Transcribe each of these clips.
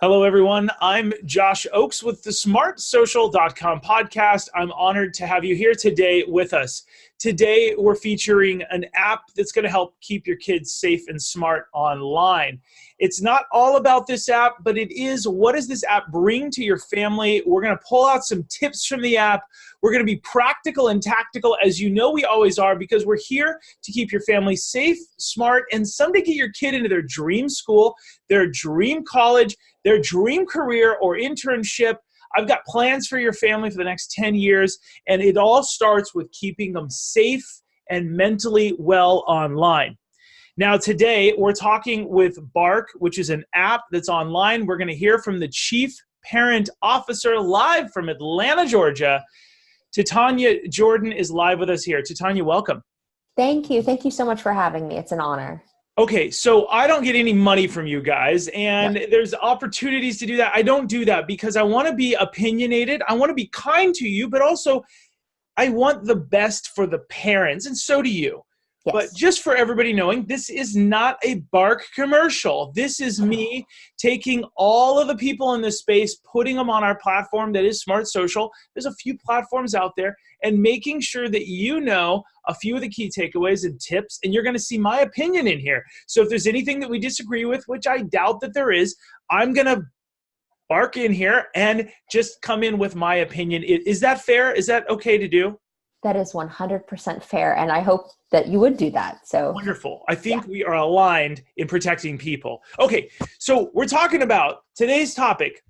Hello, everyone. I'm Josh Oakes with the smartsocial.com podcast. I'm honored to have you here today with us. Today, we're featuring an app that's going to help keep your kids safe and smart online. It's not all about this app, but it is, what does this app bring to your family? We're going to pull out some tips from the app. We're going to be practical and tactical, as you know we always are, because we're here to keep your family safe, smart, and someday get your kid into their dream school, their dream college, their dream career or internship. I've got plans for your family for the next 10 years, and it all starts with keeping them safe and mentally well online. Now, today, we're talking with Bark, which is an app that's online. We're going to hear from the Chief Parent Officer live from Atlanta, Georgia. Titania Jordan is live with us here. Titania, welcome. Thank you. Thank you so much for having me. It's an honor. Okay, so I don't get any money from you guys, and there's opportunities to do that. I don't do that because I want to be opinionated. I want to be kind to you, but also I want the best for the parents, and so do you. Yes. But just for everybody knowing, this is not a Bark commercial. This is me taking all of the people in this space, putting them on our platform that is Smart Social. There's a few platforms out there, and making sure that you know a few of the key takeaways and tips, and you're going to see my opinion in here. So if there's anything that we disagree with, which I doubt that there is, I'm going to bark in here and just come in with my opinion. Is that fair? Is that okay to do? That is 100% fair, and I hope that you would do that. So wonderful. I think we are aligned in protecting people. Okay, so we're talking about today's topic,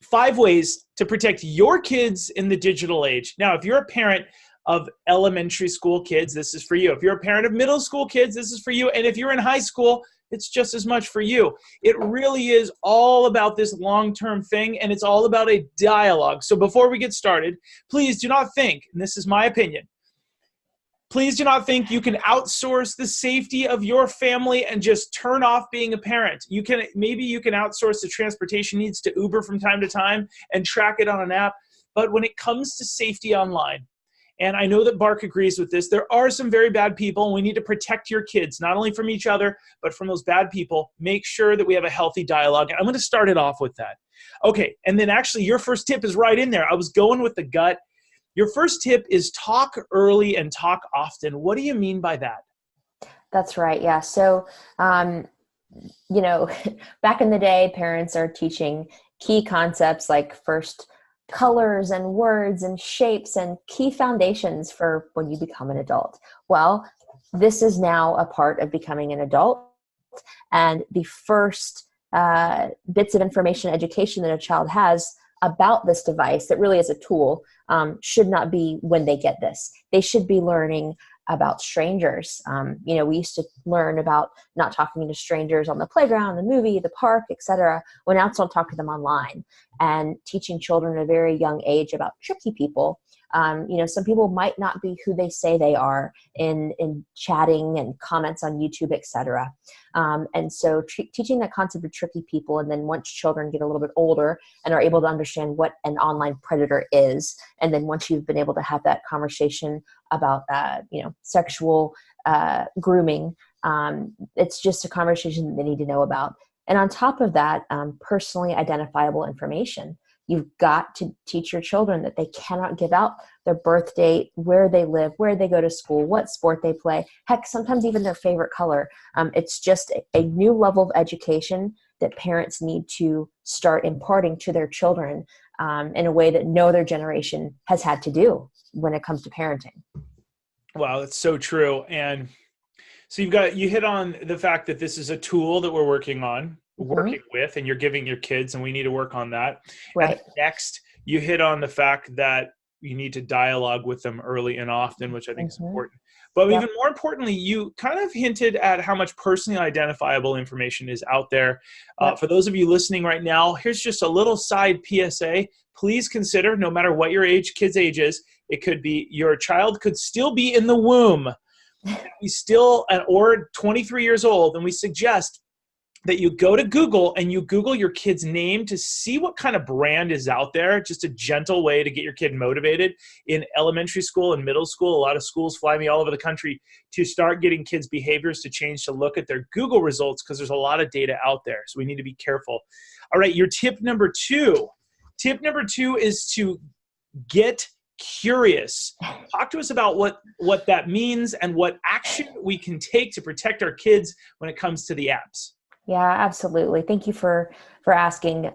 5 ways to protect your kids in the digital age. Now, if you're a parent of elementary school kids, this is for you. If you're a parent of middle school kids, this is for you. And if you're in high school, it's just as much for you. It really is all about this long-term thing, and it's all about a dialogue. So before we get started, please do not think, and this is my opinion, please do not think you can outsource the safety of your family and just turn off being a parent. Maybe you can outsource the transportation needs to Uber from time to time and track it on an app. But when it comes to safety online, and I know that Bark agrees with this, there are some very bad people, and we need to protect your kids, not only from each other, but from those bad people. Make sure that we have a healthy dialogue. And I'm going to start it off with that. Okay, and then actually your first tip is right in there. I was going with the gut. Your first tip is talk early and talk often. What do you mean by that? That's right, yeah. So, back in the day, parents are teaching key concepts like first colors and words and shapes and key foundations for when you become an adult. Well, this is now a part of becoming an adult, and the first bits of information education that a child has about this device that really is a tool should not be when they get this. They should be learning about strangers. We used to learn about not talking to strangers on the playground, the movie, the park, etc. Well, now it's don't talk to them online, and teaching children at a very young age about tricky people. Some people might not be who they say they are in chatting and comments on YouTube, etc. And so teaching that concept of tricky people, and then once children get a little bit older and are able to understand what an online predator is, and then once you've been able to have that conversation about sexual grooming, it's just a conversation that they need to know about. And on top of that, personally identifiable information. You've got to teach your children that they cannot give out their birth date, where they live, where they go to school, what sport they play, heck, sometimes even their favorite color. It's just a new level of education that parents need to start imparting to their children in a way that no other generation has had to do when it comes to parenting. Wow, that's so true. And so you hit on the fact that this is a tool that we're working with, and you're giving your kids, and we need to work on that. Right. And next, you hit on the fact that you need to dialogue with them early and often, which I think is important. But even more importantly, you kind of hinted at how much personally identifiable information is out there. For those of you listening right now, here's just a little side PSA. Please consider, no matter what your kid's age is, it could be your child could still be in the womb. Or 23 years old, and we suggest that you go to Google and you Google your kid's name to see what kind of brand is out there. Just a gentle way to get your kid motivated in elementary school and middle school. A lot of schools fly me all over the country to start getting kids' behaviors to change, to look at their Google results, because there's a lot of data out there. So we need to be careful. All right, your tip number two. Tip number two is to get curious. Talk to us about what that means and what action we can take to protect our kids when it comes to the apps. Yeah, absolutely. Thank you for asking.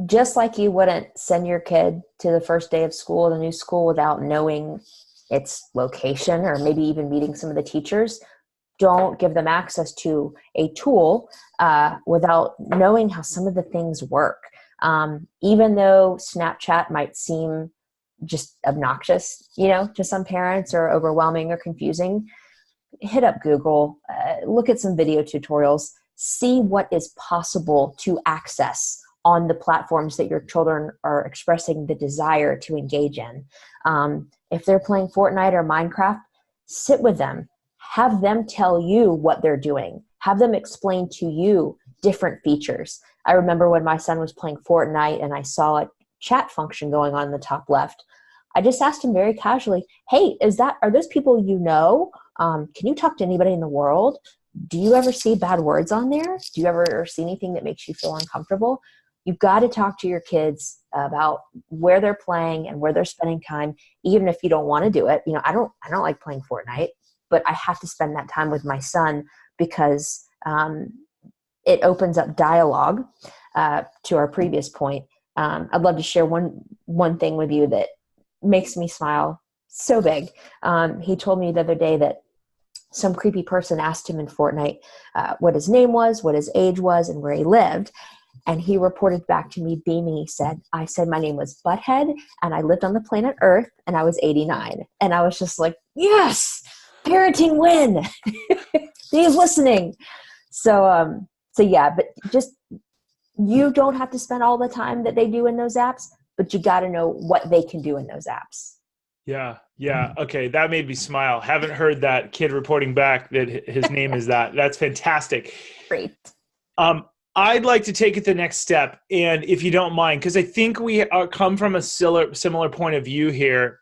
Just like you wouldn't send your kid to the first day of school, the new school, without knowing its location or maybe even meeting some of the teachers, don't give them access to a tool without knowing how some of the things work. Even though Snapchat might seem just obnoxious, to some parents, or overwhelming or confusing, hit up Google, look at some video tutorials, see what is possible to access on the platforms that your children are expressing the desire to engage in. If they're playing Fortnite or Minecraft, sit with them, have them tell you what they're doing, have them explain to you different features. I remember when my son was playing Fortnite and I saw a chat function going on in the top left, I just asked him very casually, hey, are those people you know? Can you talk to anybody in the world? Do you ever see bad words on there? Do you ever see anything that makes you feel uncomfortable? You've got to talk to your kids about where they're playing and where they're spending time, even if you don't want to do it. I don't like playing Fortnite, but I have to spend that time with my son because it opens up dialogue. To our previous point, I'd love to share one thing with you that makes me smile so big. He told me the other day that some creepy person asked him in Fortnite what his name was, what his age was, and where he lived. And he reported back to me beaming. I said my name was Butthead and I lived on the planet Earth and I was 89. And I was just like, yes, parenting win. He's listening. So yeah, but just, you don't have to spend all the time that they do in those apps, but you got to know what they can do in those apps. Yeah. Okay. That made me smile. Haven't heard that kid reporting back that his name is that. That's fantastic. Great. I'd like to take it the next step. And if you don't mind, because I think we come from a similar point of view here.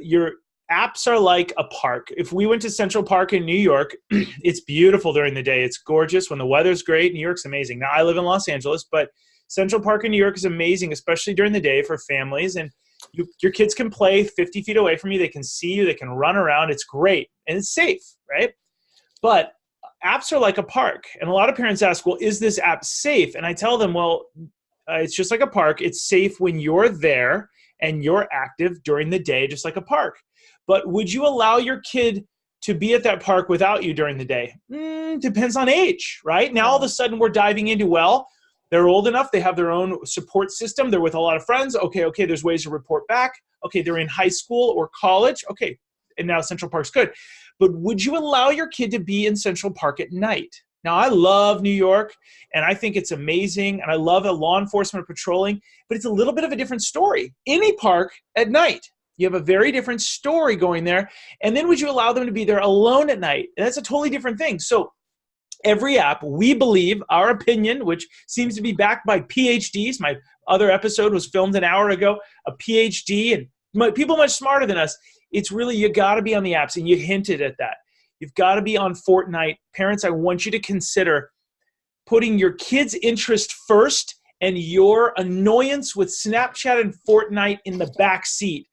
Your apps are like a park. If we went to Central Park in New York, it's beautiful during the day. It's gorgeous. When the weather's great, New York's amazing. Now, I live in Los Angeles, but Central Park in New York is amazing, especially during the day for families. And your kids can play 50 feet away from you. They can see you. They can run around. It's great. And it's safe, right? But apps are like a park. And a lot of parents ask, well, is this app safe? And I tell them, well, it's just like a park. It's safe when you're there and you're active during the day, just like a park. But would you allow your kid to be at that park without you during the day? Depends on age, right? Now, all of a sudden, we're diving into, well, they're old enough. They have their own support system. They're with a lot of friends. Okay, there's ways to report back. Okay, they're in high school or college. Okay, and now Central Park's good. But would you allow your kid to be in Central Park at night? Now, I love New York, and I think it's amazing, and I love the law enforcement patrolling, but it's a little bit of a different story. Any park at night, you have a very different story going there. And then would you allow them to be there alone at night? And that's a totally different thing. So every app, we believe, our opinion, which seems to be backed by PhDs. My other episode was filmed an hour ago, a PhD, and people much smarter than us. It's really, you got to be on the apps, and you hinted at that. You've got to be on Fortnite. Parents, I want you to consider putting your kids' interest first and your annoyance with Snapchat and Fortnite in the back seat.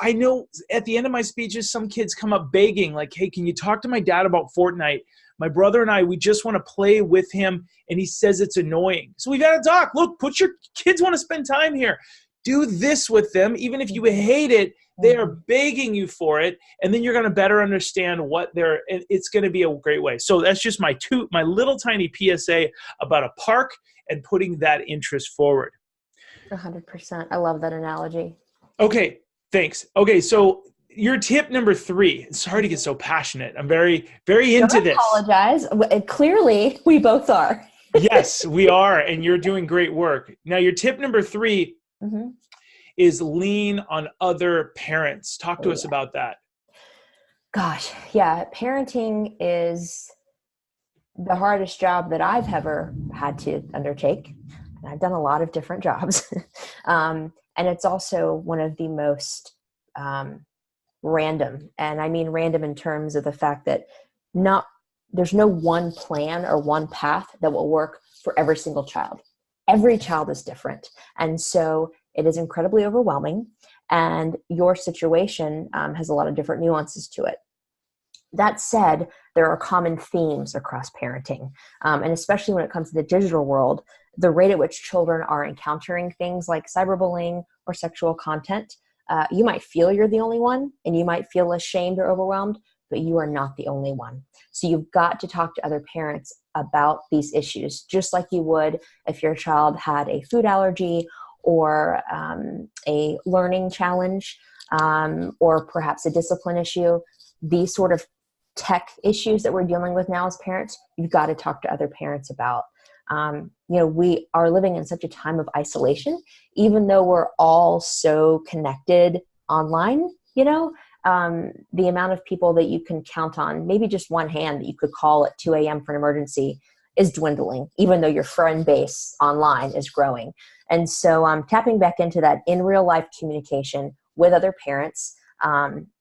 I know at the end of my speeches, some kids come up begging, like, hey, can you talk to my dad about Fortnite? My brother and I, we just want to play with him, and he says it's annoying. So we got to talk. Look, your kids want to spend time here. Do this with them. Even if you hate it, they are begging you for it, and then you're going to better understand and it's going to be a great way. So that's just my little tiny PSA about a park and putting that interest forward. 100%. I love that analogy. Okay, thanks. Okay, so your tip number 3. Sorry to get so passionate. I'm very, very into this. Don't apologize. Clearly, we both are. Yes, we are, and you're doing great work. Now, your tip number 3 is lean on other parents. Talk to us about that. Gosh, yeah. Parenting is the hardest job that I've ever had to undertake. And I've done a lot of different jobs. And it's also one of the most random. And I mean random in terms of the fact that there's no one plan or one path that will work for every single child. Every child is different. And so it is incredibly overwhelming. And your situation has a lot of different nuances to it. That said, there are common themes across parenting. And especially when it comes to the digital world, the rate at which children are encountering things like cyberbullying or sexual content, you might feel you're the only one, and you might feel ashamed or overwhelmed, but you are not the only one. So you've got to talk to other parents about these issues, just like you would if your child had a food allergy or a learning challenge, or perhaps a discipline issue. These sort of tech issues that we're dealing with now as parents, you've got to talk to other parents about. We are living in such a time of isolation, even though we're all so connected online, the amount of people that you can count on, maybe just one hand that you could call at 2 a.m. for an emergency, is dwindling, even though your friend base online is growing. And so tapping back into that in real life communication with other parents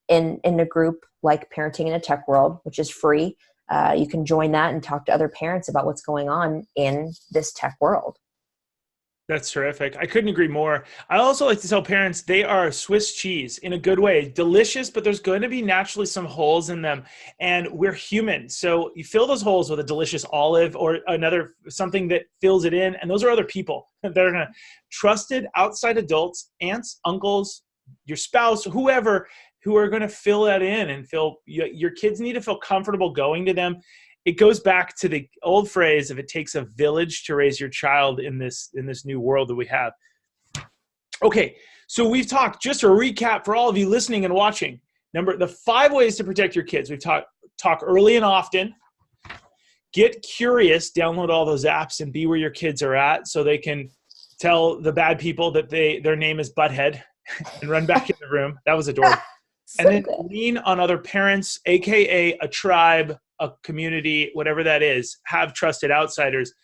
in a group like Parenting in a Tech World, which is free. You can join that and talk to other parents about what's going on in this tech world. That's terrific. I couldn't agree more. I also like to tell parents they are Swiss cheese in a good way. Delicious, but there's going to be naturally some holes in them. And we're human. So you fill those holes with a delicious olive or something that fills it in. And those are other people that are going to trusted outside adults, aunts, uncles, your spouse, whoever, who are going to fill that in and your kids need to feel comfortable going to them. It goes back to the old phrase of it takes a village to raise your child in this new world that we have. Okay, so we've talked, just a recap for all of you listening and watching. The 5 ways to protect your kids. We've talk early and often. Get curious, download all those apps and be where your kids are at so they can tell the bad people that their name is Butthead and run back in the room. That was adorable. So and then good. Lean on other parents, AKA a tribe, a community, whatever that is. Have trusted outsiders.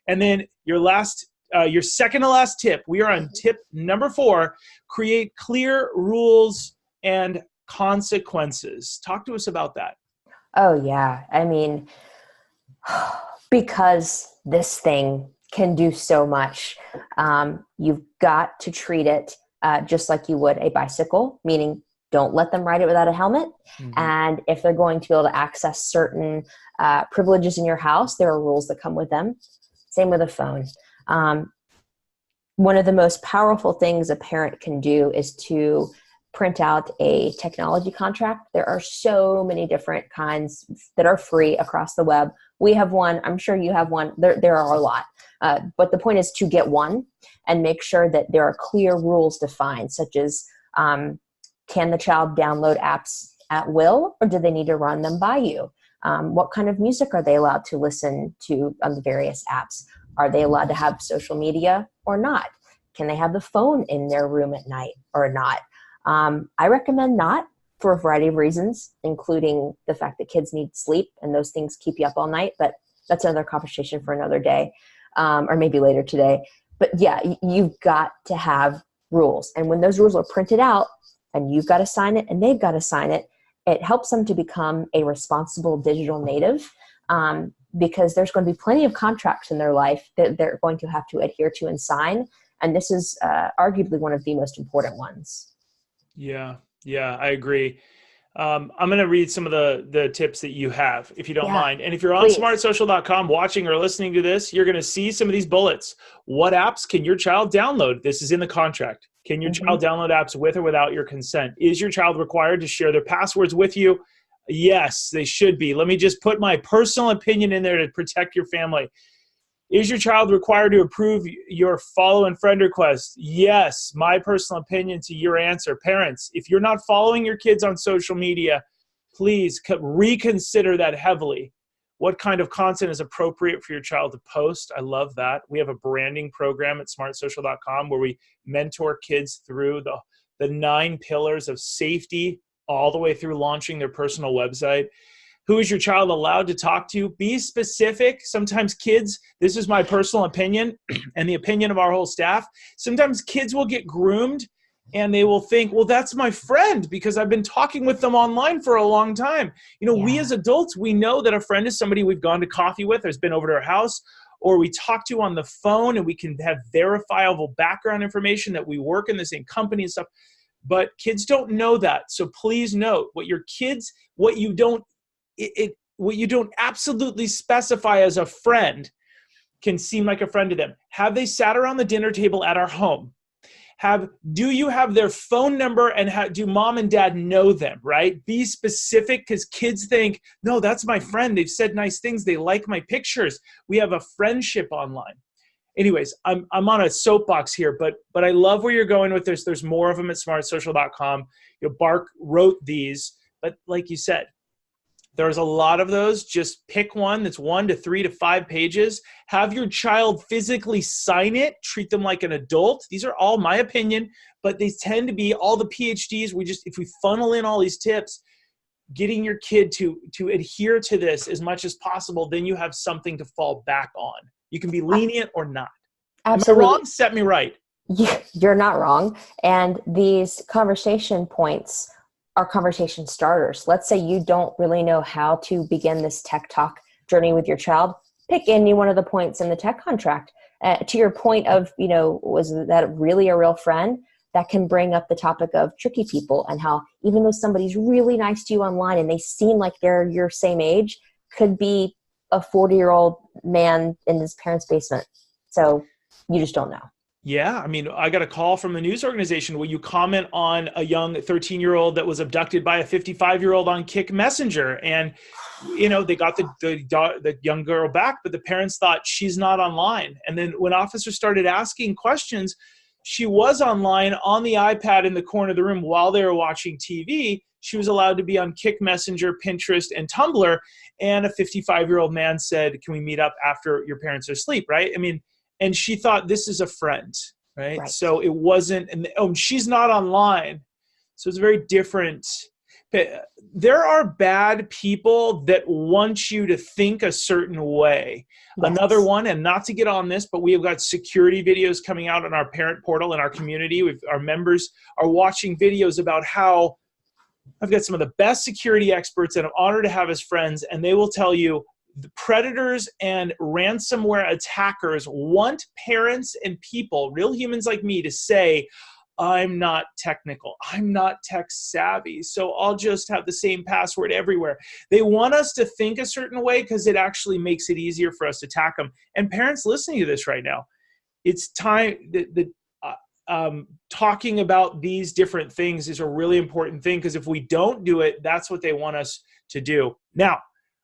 And then your second to last tip, we are on tip number 4, create clear rules and consequences. Talk to us about that. Oh, yeah. I mean, because this thing can do so much, you've got to treat it just like you would a bicycle, meaning don't let them ride it without a helmet. Mm-hmm. And if they're going to be able to access certain privileges in your house, there are rules that come with them. Same with a phone. One of the most powerful things a parent can do is to print out a technology contract. There are so many different kinds that are free across the web. We have one. I'm sure you have one. There are a lot. But the point is to get one and make sure that there are clear rules defined, such as can the child download apps at will, or do they need to run them by you? What kind of music are they allowed to listen to on the various apps? Are they allowed to have social media or not? Can they have the phone in their room at night or not? I recommend not, for a variety of reasons, including the fact that kids need sleep and those things keep you up all night, but that's another conversation for another day, or maybe later today. But yeah, you've got to have rules. And when those rules are printed out and you've got to sign it and they've got to sign it, it helps them to become a responsible digital native, because there's going to be plenty of contracts in their life that they're going to have to adhere to and sign. And this is arguably one of the most important ones. Yeah, I agree. I'm going to read some of the tips that you have, if you don't mind. And if you're on please. smartsocial.com watching or listening to this, you're going to see some of these bullets. What apps can your child download? This is in the contract. Can your child download apps with or without your consent? Is your child required to share their passwords with you? Yes, they should be. Let me just put my personal opinion in there to protect your family. Is your child required to approve your follow and friend requests? Yes, my personal opinion to your answer. Parents, if you're not following your kids on social media, please reconsider that heavily. What kind of content is appropriate for your child to post? I love that. We have a branding program at smartsocial.com where we mentor kids through the 9 pillars of safety all the way through launching their personal website. Who is your child allowed to talk to? Be specific. Sometimes kids, this is my personal opinion and the opinion of our whole staff, sometimes kids will get groomed and they will think, well, that's my friend because I've been talking with them online for a long time. We as adults, we know that a friend is somebody we've gone to coffee with, or has been over to our house, or we talk to on the phone, and we can have verifiable background information that we work in the same company and stuff. But kids don't know that. So please note what you don't absolutely specify as a friend can seem like a friend to them. Have they sat around the dinner table at our home? Do you have their phone number, and do mom and dad know them, right? Be specific, because kids think, no, that's my friend. They've said nice things. They like my pictures. We have a friendship online. Anyways, I'm on a soapbox here, but I love where you're going with this. There's more of them at smartsocial.com. Bark wrote these, but like you said, there's a lot of those. Just pick one that's 1 to 3 to 5 pages. Have your child physically sign it. Treat them like an adult. These are all my opinion, but they tend to be all the PhDs. If we funnel in all these tips, getting your kid to adhere to this as much as possible, then you have something to fall back on. You can be lenient or not. Absolutely. Am I wrong? Set me right. You're not wrong. And these conversation points are conversation starters. Let's say you don't really know how to begin this tech talk journey with your child. Pick any one of the points in the tech contract. To your point of, was that really a real friend? That can bring up the topic of tricky people, and how even though somebody's really nice to you online and they seem like they're your same age, could be a 40-year-old man in his parents' basement. So you just don't know. Yeah. I mean, I got a call from the news organization. Will you comment on a young 13-year-old that was abducted by a 55-year-old on Kik Messenger? And, they got the young girl back, but the parents thought she's not online. And then when officers started asking questions, she was online on the iPad in the corner of the room while they were watching TV. She was allowed to be on Kik Messenger, Pinterest, and Tumblr. And a 55-year-old man said, can we meet up after your parents are asleep, right? I mean, and she thought this is a friend, right? So it wasn't, and she's not online. So it's very different. There are bad people that want you to think a certain way. Yes. Another one, and not to get on this, but we have got security videos coming out on our parent portal in our community. Our members are watching videos about how I've got some of the best security experts that I'm honored to have as friends, and they will tell you the predators and ransomware attackers want parents and people, real humans like me, to say, I'm not technical. I'm not tech savvy, so I'll just have the same password everywhere. They want us to think a certain way because it actually makes it easier for us to attack them. And parents listening to this right now, it's time talking about these different things is a really important thing, because if we don't do it, that's what they want us to do. Now,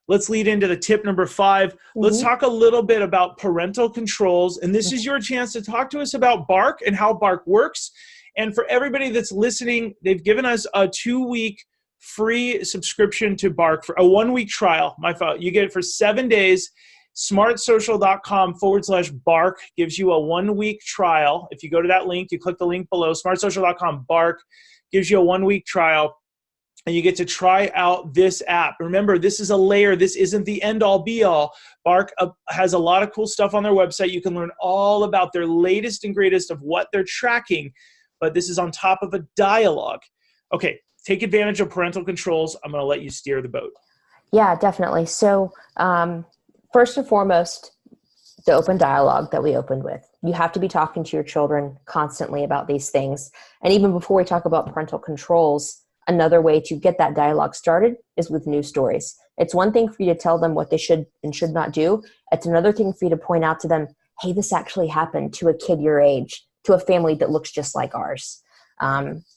let's lead into the tip number 5. Let's talk a little bit about parental controls. And this is your chance to talk to us about Bark and how Bark works. And for everybody that's listening, they've given us a 2-week free subscription to Bark for a 1-week trial. My fault. You get it for 7 days. smartsocial.com/bark gives you a 1-week trial. If you go to that link, you click the link below, smartsocial.com/bark gives you a 1-week trial, and you get to try out this app. Remember, this is a layer. This isn't the end-all, be-all. Bark has a lot of cool stuff on their website. You can learn all about their latest and greatest of what they're tracking, but this is on top of a dialogue. Okay, take advantage of parental controls. I'm going to let you steer the boat. Yeah, definitely. So first and foremost, the open dialogue that we opened with. You have to be talking to your children constantly about these things. And even before we talk about parental controls, another way to get that dialogue started is with news stories. It's one thing for you to tell them what they should and should not do. It's another thing for you to point out to them, hey, this actually happened to a kid your age, to a family that looks just like ours.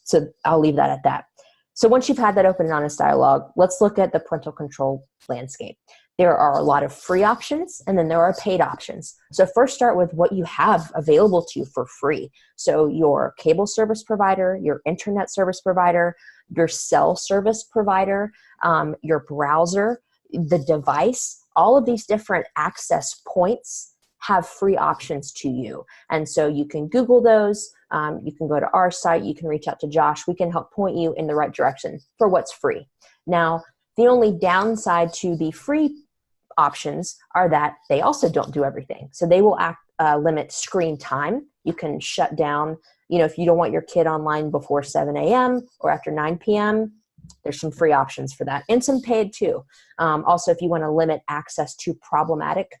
So I'll leave that at that. So once you've had that open and honest dialogue, let's look at the parental control landscape. There are a lot of free options, and then there are paid options. So first start with what you have available to you for free. So your cable service provider, your internet service provider, your cell service provider, your browser, the device, all of these different access points have free options to you. And so you can Google those. You can go to our site. You can reach out to Josh. We can help point you in the right direction for what's free. Now, The only downside to the free options are that they also don't do everything. So they will limit screen time. You can shut down, if you don't want your kid online before 7 a.m. or after 9 p.m., there's some free options for that, and some paid too. Also, if you want to limit access to problematic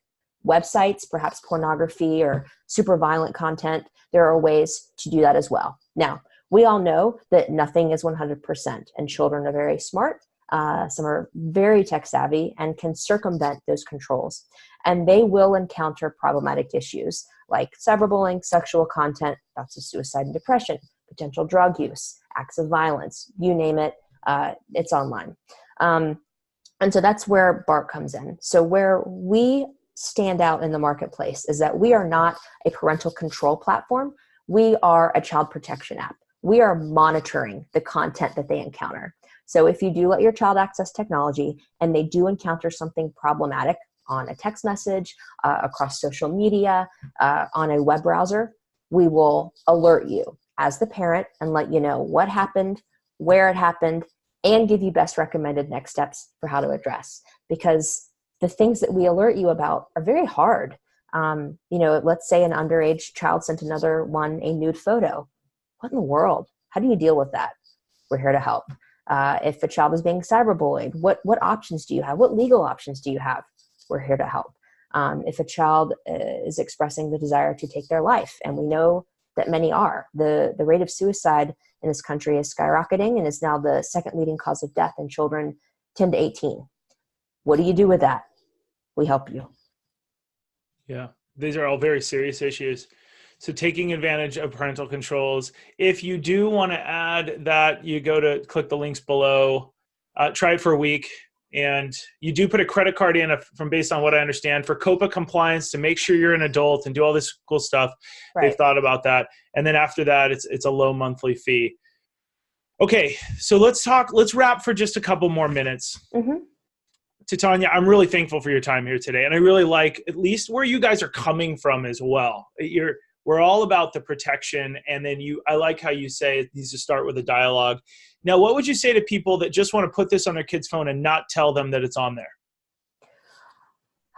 websites, perhaps pornography or super violent content, there are ways to do that as well. Now, we all know that nothing is 100%, and children are very smart. Some are very tech savvy and can circumvent those controls. And they will encounter problematic issues like cyberbullying, sexual content, thoughts of suicide and depression, potential drug use, acts of violence, you name it, it's online. And so that's where BART comes in. So where we stand out in the marketplace is that we are not a parental control platform. We are a child protection app. We are monitoring the content that they encounter. So if you do let your child access technology and they do encounter something problematic on a text message, across social media, on a web browser, we will alert you as the parent and let you know what happened, where it happened, and give you best recommended next steps for how to address. Because the things that we alert you about are very hard. Let's say an underage child sent another one a nude photo. What in the world? How do you deal with that? We're here to help. If a child is being cyberbullied, what options do you have? What legal options do you have? We're here to help. If a child is expressing the desire to take their life, and we know that many are, the rate of suicide in this country is skyrocketing and is now the second leading cause of death in children 10 to 18. What do you do with that? We help you. Yeah, these are all very serious issues. So taking advantage of parental controls. If you do want to add that, you click the links below, try it for a week. And you do put a credit card in from based on what I understand for COPA compliance to make sure you're an adult and do all this cool stuff. Right. They've thought about that. And then after that, it's a low monthly fee. Okay. So let's wrap for just a couple more minutes. Mm-hmm. Titania, I'm really thankful for your time here today. And I really like at least where you guys are coming from as well. We're all about the protection. And then I like how you say it needs to start with a dialogue. Now, what would you say to people that just want to put this on their kid's phone and not tell them that it's on there?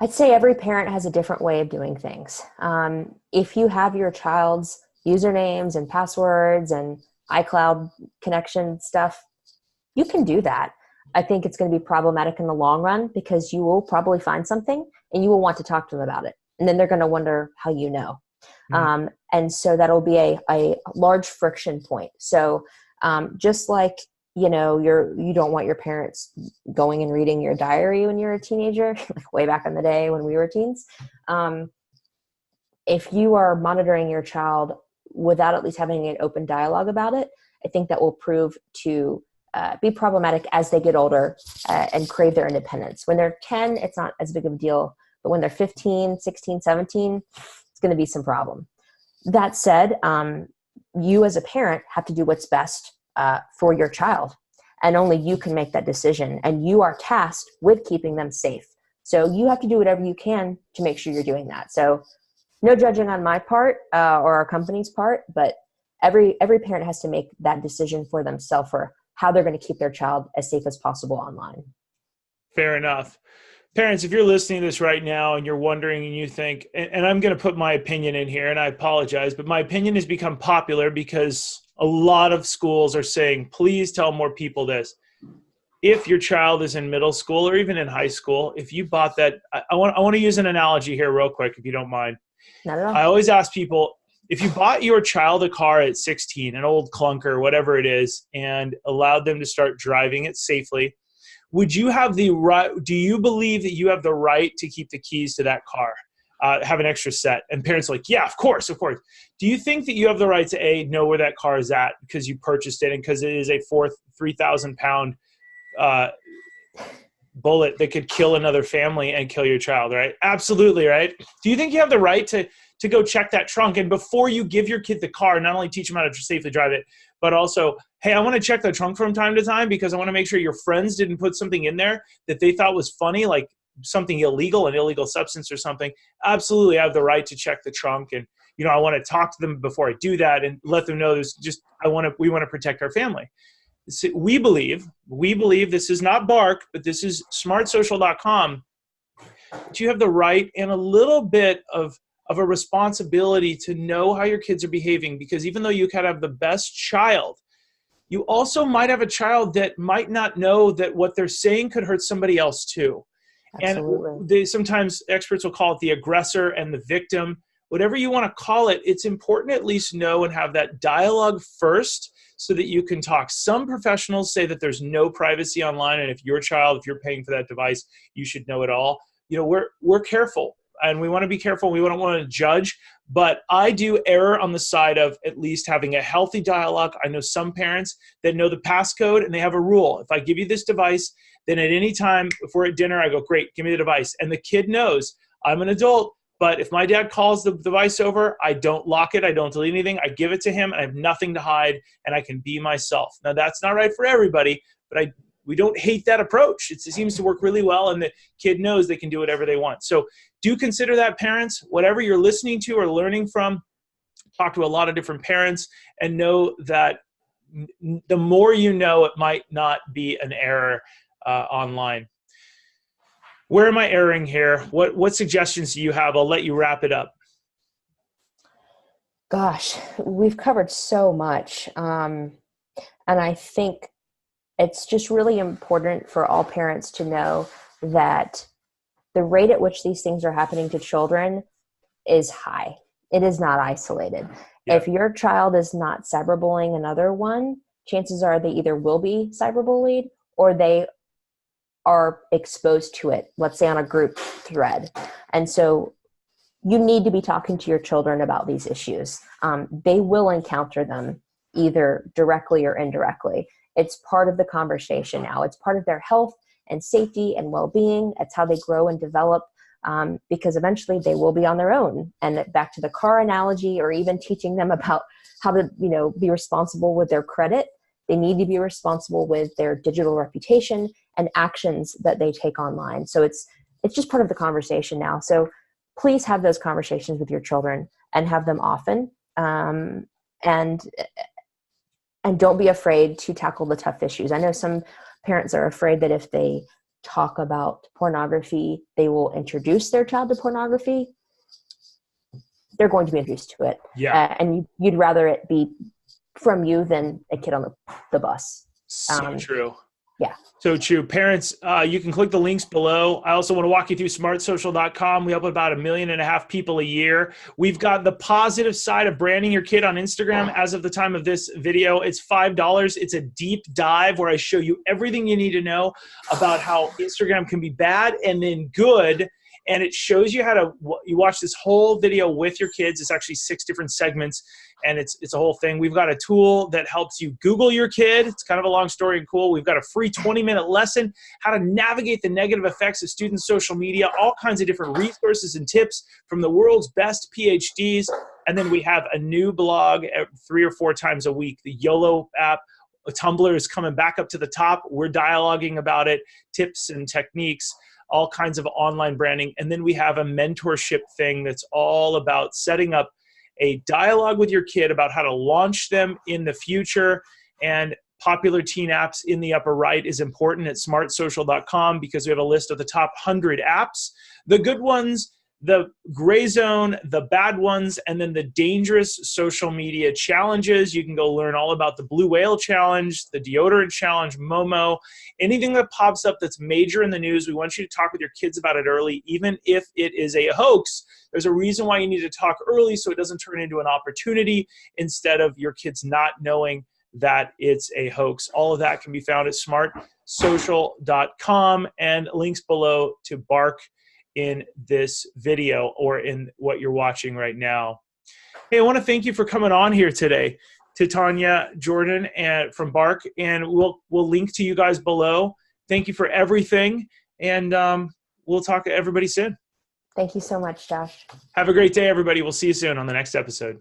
I'd say every parent has a different way of doing things. If you have your child's usernames and passwords and iCloud connection stuff, you can do that. I think it's going to be problematic in the long run because you will probably find something and you will want to talk to them about it. And then they're going to wonder how you know. Mm-hmm. And so that'll be a large friction point. So just like, you don't want your parents going and reading your diary when you're a teenager, like way back in the day when we were teens. If you are monitoring your child without at least having an open dialogue about it, I think that will prove to be problematic as they get older and crave their independence. When they're 10, it's not as big of a deal. But when they're 15, 16, 17, it's going to be some problem. That said, you as a parent have to do what's best for your child. And only you can make that decision. And you are tasked with keeping them safe. So you have to do whatever you can to make sure you're doing that. So no judging on my part or our company's part, but every parent has to make that decision for themselves for how they're going to keep their child as safe as possible online. Fair enough. Parents, if you're listening to this right now and you're wondering and you think, and I'm going to put my opinion in here and I apologize, but my opinion has become popular because a lot of schools are saying, please tell more people this. If your child is in middle school or even in high school, if you bought that, I want to use an analogy here real quick, if you don't mind. Not at all. I always ask people, if you bought your child a car at 16, an old clunker, whatever it is, and allowed them to start driving it safely, would you have the right? Do you believe that you have the right to keep the keys to that car, have an extra set? And parents are like, yeah, of course. Do you think that you have the right to know where that car is at because you purchased it and because it is a 3,000-pound bullet that could kill another family and kill your child, right? Absolutely, right? Do you think you have the right to go check that trunk? And before you give your kid the car, not only teach them how to safely drive it, but also, hey, I want to check the trunk from time to time because I want to make sure your friends didn't put something in there that they thought was funny, like something illegal, an illegal substance or something. Absolutely, I have the right to check the trunk. And, I want to talk to them before I do that and let them know we want to protect our family. we believe this is not Bark, but this is smartsocial.com, that you have the right and a little bit of a responsibility to know how your kids are behaving, because even though you could have the best child, you also might have a child that might not know that what they're saying could hurt somebody else too. Absolutely. And sometimes experts will call it the aggressor and the victim. Whatever you want to call it, it's important to at least know and have that dialogue first so that you can talk. Some professionals say that there's no privacy online, and if you're paying for that device, you should know it all. We're careful, and we want to be careful. We don't want to judge, but I do err on the side of at least having a healthy dialogue. I know some parents that know the passcode, and they have a rule. If I give you this device, then at any time, if we're at dinner, I go, great, give me the device. And the kid knows I'm an adult, but if my dad calls the device over, I don't lock it, I don't delete anything, I give it to him, and I have nothing to hide, and I can be myself. Now, that's not right for everybody, but we don't hate that approach. It seems to work really well, and the kid knows they can do whatever they want. So do consider that, parents. Whatever you're listening to or learning from, talk to a lot of different parents, and know that the more you know, it might not be an error online. Where am I erring here? What suggestions do you have? I'll let you wrap it up. Gosh, we've covered so much. And I think it's just really important for all parents to know that the rate at which these things are happening to children is high. It is not isolated. Yeah. If your child is not cyberbullying another one, chances are they either will be cyberbullied or they are exposed to it, let's say on a group thread. And so you need to be talking to your children about these issues. They will encounter them either directly or indirectly. It's part of the conversation now. It's part of their health and safety and well-being. It's how they grow and develop, because eventually they will be on their own. And back to the car analogy, or even teaching them about how to, be responsible with their credit. They need to be responsible with their digital reputation and actions that they take online. So it's just part of the conversation now. So please have those conversations with your children and have them often. And don't be afraid to tackle the tough issues. I know some parents are afraid that if they talk about pornography, they will introduce their child to pornography. They're going to be introduced to it. Yeah. And you'd rather it be from you than a kid on the bus. So true. Yeah. So true. Parents, you can click the links below. I also want to walk you through smartsocial.com. We upload about 1.5 million people a year. We've got the positive side of branding your kid on Instagram. As of the time of this video, it's $5. It's a deep dive where I show you everything you need to know about how Instagram can be bad and then good. And it shows you how to, you watch this whole video with your kids. It's actually 6 different segments, and it's a whole thing. We've got a tool that helps you Google your kid. It's kind of a long story and cool. We've got a free 20-minute lesson, how to navigate the negative effects of student social media, all kinds of different resources and tips from the world's best PhDs. And then we have a new blog 3 or 4 times a week, the YOLO app. Tumblr is coming back up to the top. We're dialoguing about it, tips and techniques, all kinds of online branding. And then we have a mentorship thing that's all about setting up a dialogue with your kid about how to launch them in the future. And popular teen apps in the upper right is important at smartsocial.com, because we have a list of the top 100 apps, the good ones, the gray zone, the bad ones, and then the dangerous social media challenges. You can go learn all about the Blue Whale Challenge, the Deodorant Challenge, Momo, anything that pops up that's major in the news. We want you to talk with your kids about it early, even if it is a hoax. There's a reason why you need to talk early so it doesn't turn into an opportunity instead of your kids not knowing that it's a hoax. All of that can be found at smartsocial.com, and links below to Bark in this video or in what you're watching right now. Hey, I want to thank you for coming on here today, to Tanya, Jordan, and from Bark, and we'll link to you guys below. Thank you for everything, and we'll talk to everybody soon. Thank you so much, Josh. Have a great day, everybody. We'll see you soon on the next episode.